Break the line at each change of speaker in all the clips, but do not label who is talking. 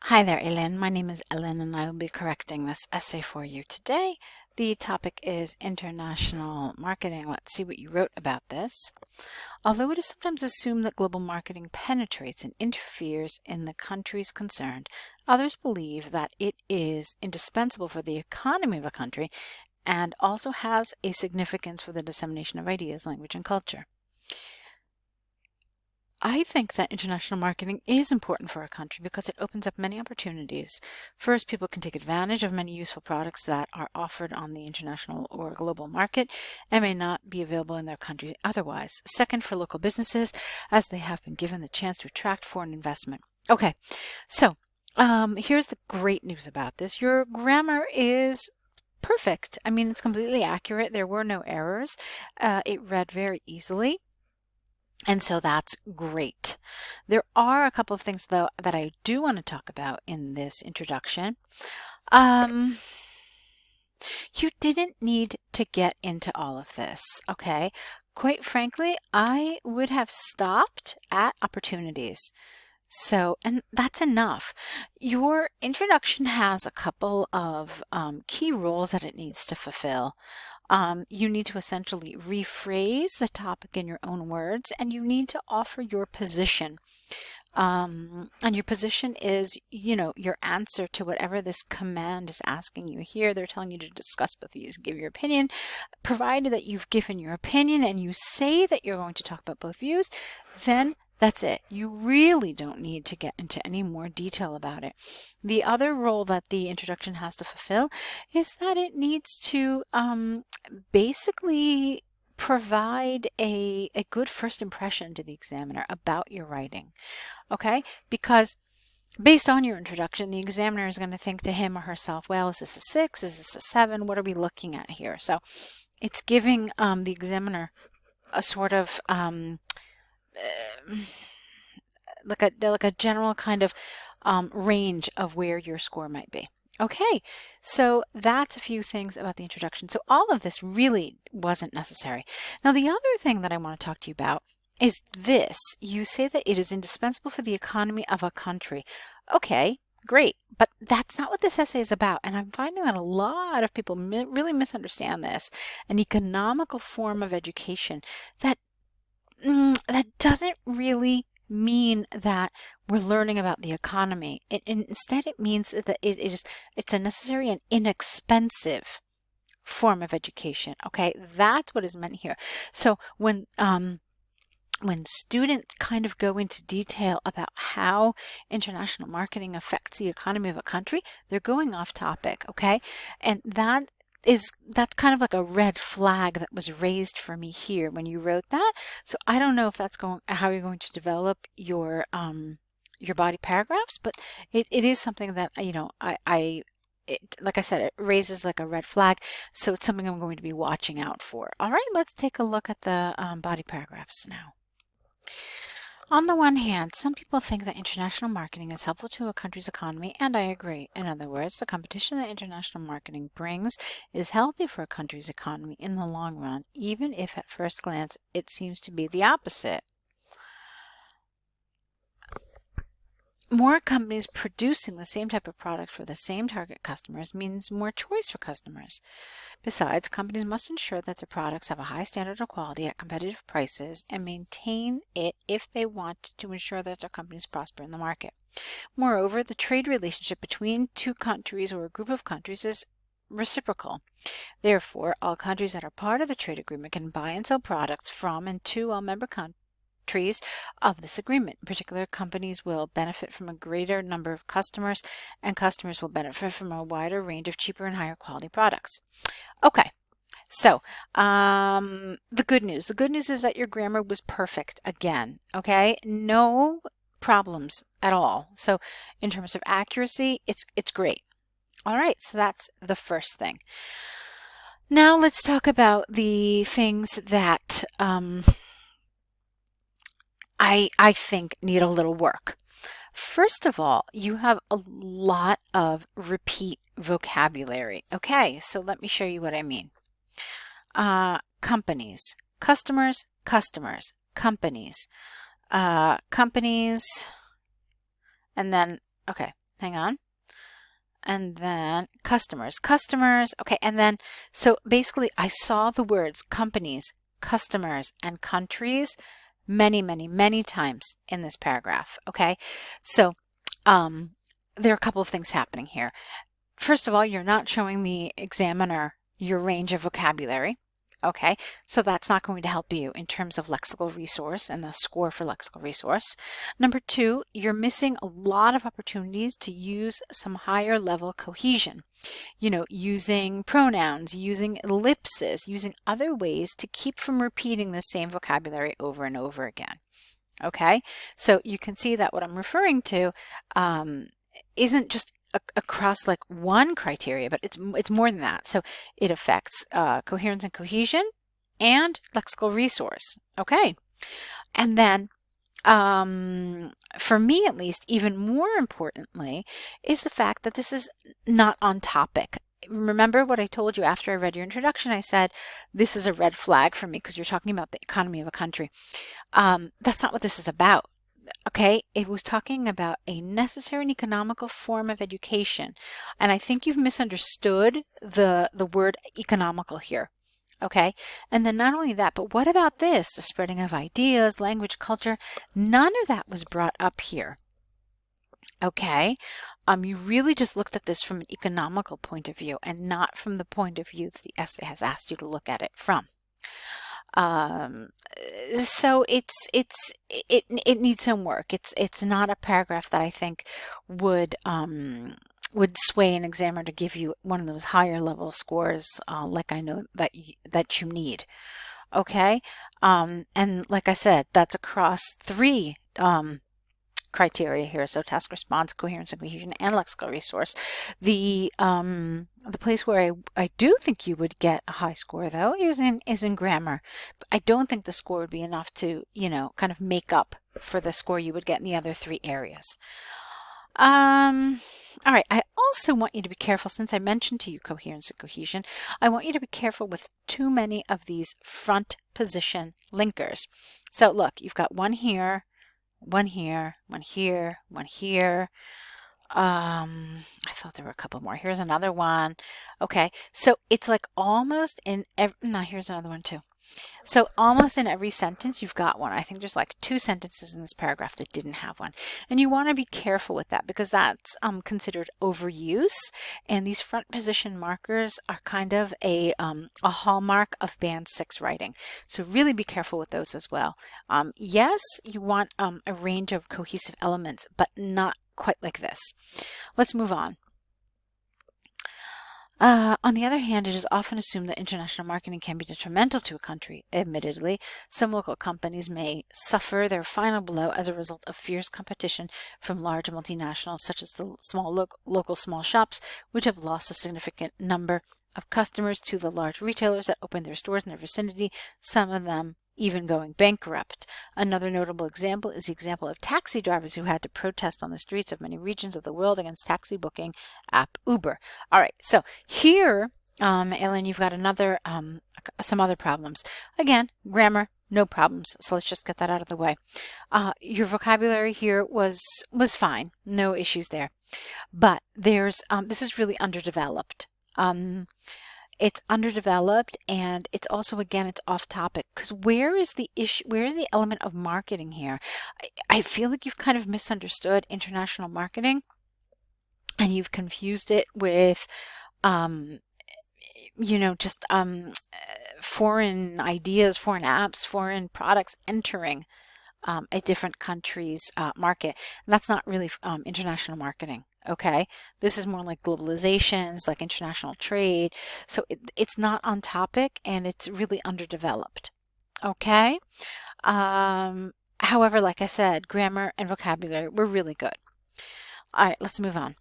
Hi there, Alin. My name is Alin, and I will be correcting this essay for you today. The topic is international marketing. Let's see what you wrote about this. Although it is sometimes assumed that global marketing penetrates and interferes in the countries concerned, others believe that it is indispensable for the economy of a country and also has a significance for the dissemination of ideas, language, and culture. I think that international marketing is important for a country because it opens up many opportunities. First, people can take advantage of many useful products that are offered on the international or global market and may not be available in their country otherwise. Second, for local businesses, as they have been given the chance to attract foreign investment. Okay, so here's the great news about this. Your grammar is perfect. I mean, it's completely accurate. There were no errors. It read very easily. And so that's great. There are a couple of things, though, that I do want to talk about in this introduction. You didn't need to get into all of this, okay? Quite frankly, I would have stopped at opportunities. So, and that's enough. Your introduction has a couple of key roles that it needs to fulfill. You need to essentially rephrase the topic in your own words, and you need to offer your position. And your position is, your answer to whatever this command is asking you here. They're telling you to discuss both views, give your opinion. Provided that you've given your opinion and you say that you're going to talk about both views, then that's it. You really don't need to get into any more detail about it. The other role that the introduction has to fulfill is that it needs to basically provide a good first impression to the examiner about your writing. Okay? Because based on your introduction, the examiner is going to think to him or herself, well, is this a 6? Is this a 7? What are we looking at here? So it's giving the examiner a sort of like a general kind of range of where your score might be. Okay, so that's a few things about the introduction. So all of this really wasn't necessary. Now, the other thing that I want to talk to you about is this. You say that it is indispensable for the economy of a country. Okay, great, but that's not what this essay is about. And I'm finding that a lot of people really misunderstand this. An economical form of education that doesn't really mean that we're learning about the economy. Instead, it means that it's a necessary and inexpensive form of education. Okay, that's what is meant here. So when students kind of go into detail about how international marketing affects the economy of a country, they're going off topic. Okay, and that's kind of like a red flag that was raised for me here when you wrote that. So I don't know if that's how you're going to develop your body paragraphs, but it is something that like I said, it raises like a red flag. So it's something I'm going to be watching out for. All right, let's take a look at the body paragraphs now. On the one hand, some people think that international marketing is helpful to a country's economy, and I agree. In other words, the competition that international marketing brings is healthy for a country's economy in the long run, even if at first glance it seems to be the opposite. More companies producing the same type of product for the same target customers means more choice for customers. Besides, companies must ensure that their products have a high standard of quality at competitive prices and maintain it if they want to ensure that their companies prosper in the market. Moreover, the trade relationship between two countries or a group of countries is reciprocal. Therefore, all countries that are part of the trade agreement can buy and sell products from and to all member countries of this agreement. In particular, companies will benefit from a greater number of customers, and customers will benefit from a wider range of cheaper and higher quality products. Okay, so the good news. The good news is that your grammar was perfect again. Okay, no problems at all. So in terms of accuracy, it's great. All right, so that's the first thing. Now let's talk about the things that I think need a little work. First of all, you have a lot of repeat vocabulary. Okay, so let me show you what I mean. Companies, customers, customers, companies, companies, and then, okay, hang on. And then customers. Okay, and then, so basically I saw the words companies, customers, and countries many, many, many times in this paragraph. Okay, so there are a couple of things happening here. First of all, you're not showing the examiner your range of vocabulary. Okay, so that's not going to help you in terms of lexical resource and the score for lexical resource. Number two, you're missing a lot of opportunities to use some higher level cohesion. You know, using pronouns, using ellipses, using other ways to keep from repeating the same vocabulary over and over again. Okay, so you can see that what I'm referring to isn't just across like one criteria, but it's more than that. So it affects coherence and cohesion and lexical resource. Okay, and then for me at least, even more importantly, is the fact that this is not on topic. Remember what I told you after I read your introduction? I said this is a red flag for me because you're talking about the economy of a country. That's not what this is about. Okay, it was talking about a necessary and economical form of education. And I think you've misunderstood the word economical here. Okay, and then not only that, but what about this? The spreading of ideas, language, culture, none of that was brought up here. Okay, you really just looked at this from an economical point of view and not from the point of view that the essay has asked you to look at it from. So it needs some work. It's not a paragraph that I think would sway an examiner to give you one of those higher level scores like I know that you need. Okay, and like I said, that's across three criteria here. So task response, coherence and cohesion, and lexical resource. The place where I do think you would get a high score though is in grammar. I don't think the score would be enough to, you know, kind of make up for the score you would get in the other three areas. All right, I also want you to be careful, since I mentioned to you coherence and cohesion, I want you to be careful with too many of these front position linkers. So look, you've got one here, one here, one here, one here. I thought there were a couple more. Here's another one. Okay, so it's like almost in every, no, here's another one too. So almost in every sentence you've got one. I think there's like 2 sentences in this paragraph that didn't have one. And you want to be careful with that because that's considered overuse. And these front position markers are kind of a hallmark of band 6 writing. So really be careful with those as well. Yes, you want a range of cohesive elements, but not quite like this. Let's move on. On the other hand, it is often assumed that international marketing can be detrimental to a country. Admittedly, some local companies may suffer their final blow as a result of fierce competition from large multinationals, such as the small local small shops, which have lost a significant number of customers to the large retailers that open their stores in their vicinity, some of them even going bankrupt. Another notable example is the example of taxi drivers who had to protest on the streets of many regions of the world against taxi booking app Uber. All right, so here, Alin, you've got another, some other problems. Again, grammar, no problems. So let's just get that out of the way. Your vocabulary here was fine, no issues there. But there's this is really underdeveloped. It's underdeveloped, and it's also, again, it's off topic because where is the issue? Where is the element of marketing here? I feel like you've kind of misunderstood international marketing, and you've confused it with, you know, just foreign ideas, foreign apps, foreign products entering a different country's market. And that's not really international marketing. Okay, this is more like globalizations, like international trade. So it's not on topic and it's really underdeveloped. Okay, however, like I said, grammar and vocabulary were really good. All right, let's move on.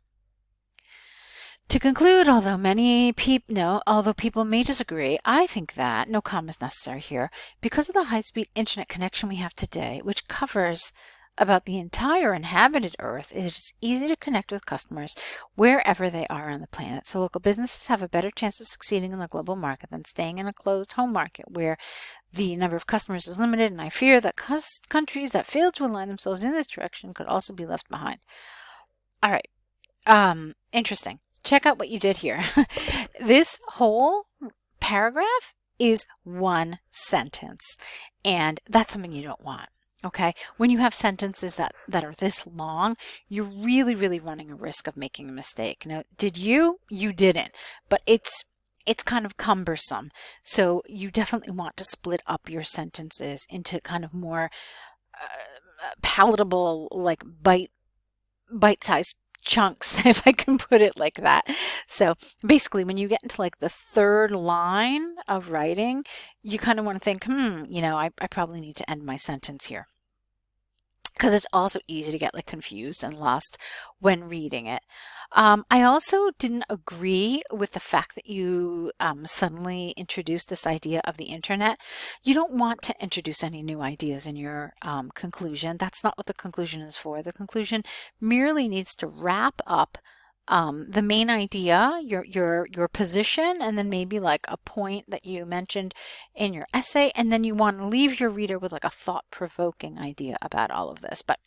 To conclude, although people may disagree, I think that no comma is necessary here because of the high-speed internet connection we have today, which covers about the entire inhabited Earth. It is easy to connect with customers wherever they are on the planet. So local businesses have a better chance of succeeding in the global market than staying in a closed home market where the number of customers is limited. And I fear that countries that fail to align themselves in this direction could also be left behind. All right. Interesting. Check out what you did here. This whole paragraph is one sentence, and that's something you don't want. Okay, when you have sentences that are this long, you're really running a risk of making a mistake. Now, did you? You didn't, but it's kind of cumbersome. So you definitely want to split up your sentences into kind of more palatable, like bite-sized chunks, if I can put it like that. So basically, when you get into like the third line of writing, you kind of want to think, I probably need to end my sentence here. Because it's also easy to get like confused and lost when reading it. I also didn't agree with the fact that you suddenly introduced this idea of the internet. You don't want to introduce any new ideas in your conclusion. That's not what the conclusion is for. The conclusion merely needs to wrap up the main idea, your position, and then maybe like a point that you mentioned in your essay, and then you want to leave your reader with like a thought-provoking idea about all of this. But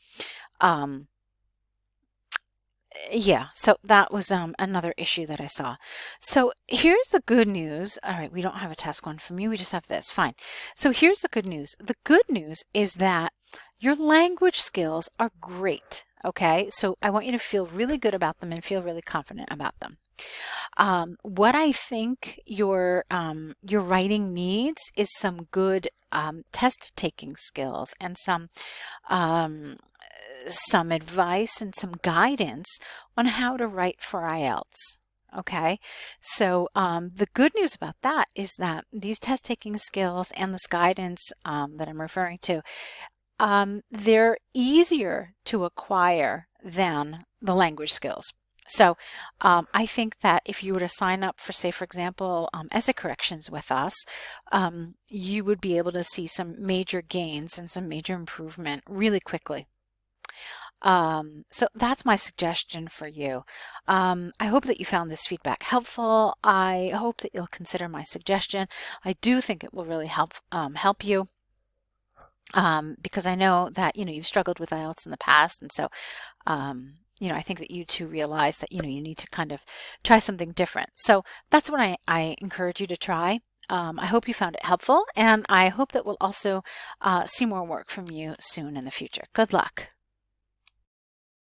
yeah, so that was another issue that I saw. So here's the good news. All right, we don't have a task one from you. We just have this. Fine. So here's the good news. The good news is that your language skills are great. Okay, so I want you to feel really good about them and feel really confident about them. What I think your writing needs is some good test taking skills and some advice and some guidance on how to write for IELTS. Okay, so the good news about that is that these test taking skills and this guidance that I'm referring to, they're easier to acquire than the language skills. So I think that if you were to sign up for, say, for example, essay corrections with us, you would be able to see some major gains and some major improvement really quickly. So that's my suggestion for you. I hope that you found this feedback helpful. I hope that you'll consider my suggestion. I do think it will really help you. Because I know that, you've struggled with IELTS in the past. And so, I think that you too realize that, you need to kind of try something different. So that's what I encourage you to try. I hope you found it helpful, and I hope that we'll also see more work from you soon in the future. Good luck.